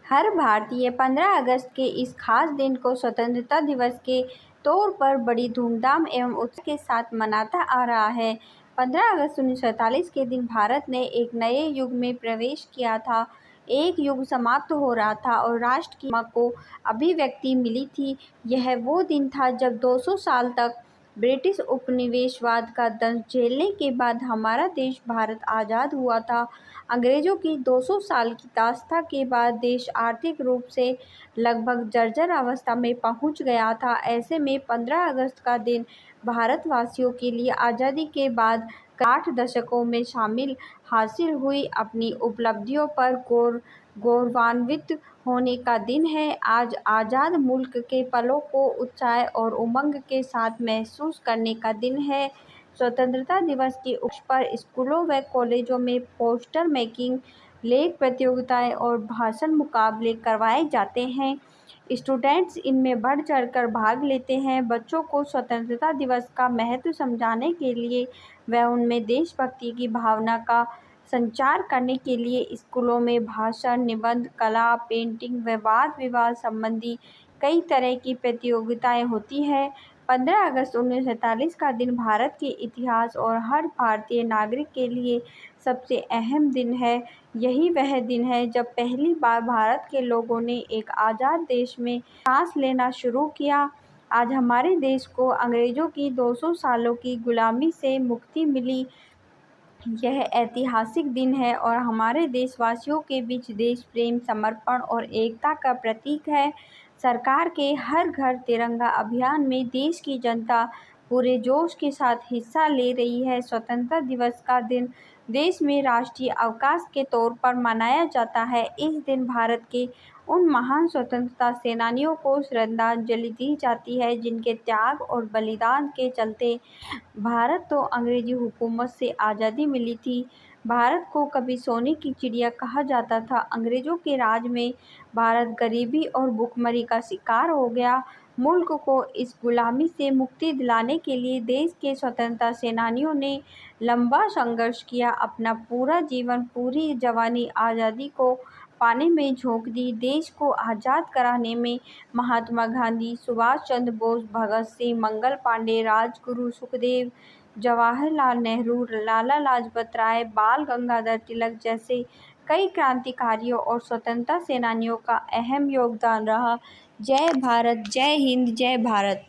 हर भारतीय 15 अगस्त के इस खास दिन को स्वतंत्रता दिवस के तौर पर बड़ी धूमधाम एवं उत्साह के साथ मनाता आ रहा है। 15 अगस्त 1947 के दिन भारत ने एक नए युग में प्रवेश किया था। एक युग समाप्त हो रहा था और राष्ट्र की मां को अभिव्यक्ति मिली थी। यह वो दिन था जब 200 साल तक ब्रिटिश उपनिवेशवाद का दंश झेलने के बाद हमारा देश भारत आज़ाद हुआ था। अंग्रेजों की 200 साल की दासता के बाद देश आर्थिक रूप से लगभग जर्जर अवस्था में पहुंच गया था। ऐसे में 15 अगस्त का दिन भारतवासियों के लिए आज़ादी के बाद 8 दशकों में हासिल हुई अपनी उपलब्धियों पर गौरवान्वित होने का दिन है। आज आज़ाद मुल्क के पलों को उत्साह और उमंग के साथ महसूस करने का दिन है। स्वतंत्रता दिवस के उपलक्ष्य पर स्कूलों व कॉलेजों में पोस्टर मेकिंग, लेख प्रतियोगिताएं और भाषण मुकाबले करवाए जाते हैं। स्टूडेंट्स इनमें बढ़ चढ़कर भाग लेते हैं। बच्चों को स्वतंत्रता दिवस का महत्व समझाने के लिए व उनमें देशभक्ति की भावना का संचार करने के लिए स्कूलों में भाषण, निबंध, कला, पेंटिंग व वाद विवाद संबंधी कई तरह की प्रतियोगिताएं होती हैं। 15 अगस्त 1947 का दिन भारत के इतिहास और हर भारतीय नागरिक के लिए सबसे अहम दिन है। यही वह दिन है जब पहली बार भारत के लोगों ने एक आज़ाद देश में सांस लेना शुरू किया। आज हमारे देश को अंग्रेजों की 200 सालों की गुलामी से मुक्ति मिली। यह ऐतिहासिक दिन है और हमारे देशवासियों के बीच देश प्रेम, समर्पण और एकता का प्रतीक है। सरकार के हर घर तिरंगा अभियान में देश की जनता पूरे जोश के साथ हिस्सा ले रही है। स्वतंत्रता दिवस का दिन देश में राष्ट्रीय अवकाश के तौर पर मनाया जाता है। इस दिन भारत के उन महान स्वतंत्रता सेनानियों को श्रद्धांजलि दी जाती है जिनके त्याग और बलिदान के चलते भारत को अंग्रेजी हुकूमत से आज़ादी मिली थी। भारत को कभी सोने की चिड़िया कहा जाता था। अंग्रेजों के राज में भारत गरीबी और भुखमरी का शिकार हो गया। मुल्क को इस गुलामी से मुक्ति दिलाने के लिए देश के स्वतंत्रता सेनानियों ने लंबा संघर्ष किया। अपना पूरा जीवन, पूरी जवानी आज़ादी को पाने में झोंक दी। देश को आज़ाद कराने में महात्मा गांधी, सुभाष चंद्र बोस, भगत सिंह, मंगल पांडे, राजगुरु, सुखदेव, जवाहरलाल नेहरू, लाला लाजपत राय, बाल गंगाधर तिलक जैसे कई क्रांतिकारियों और स्वतंत्रता सेनानियों का अहम योगदान रहा। जय भारत, जय हिंद, जय भारत।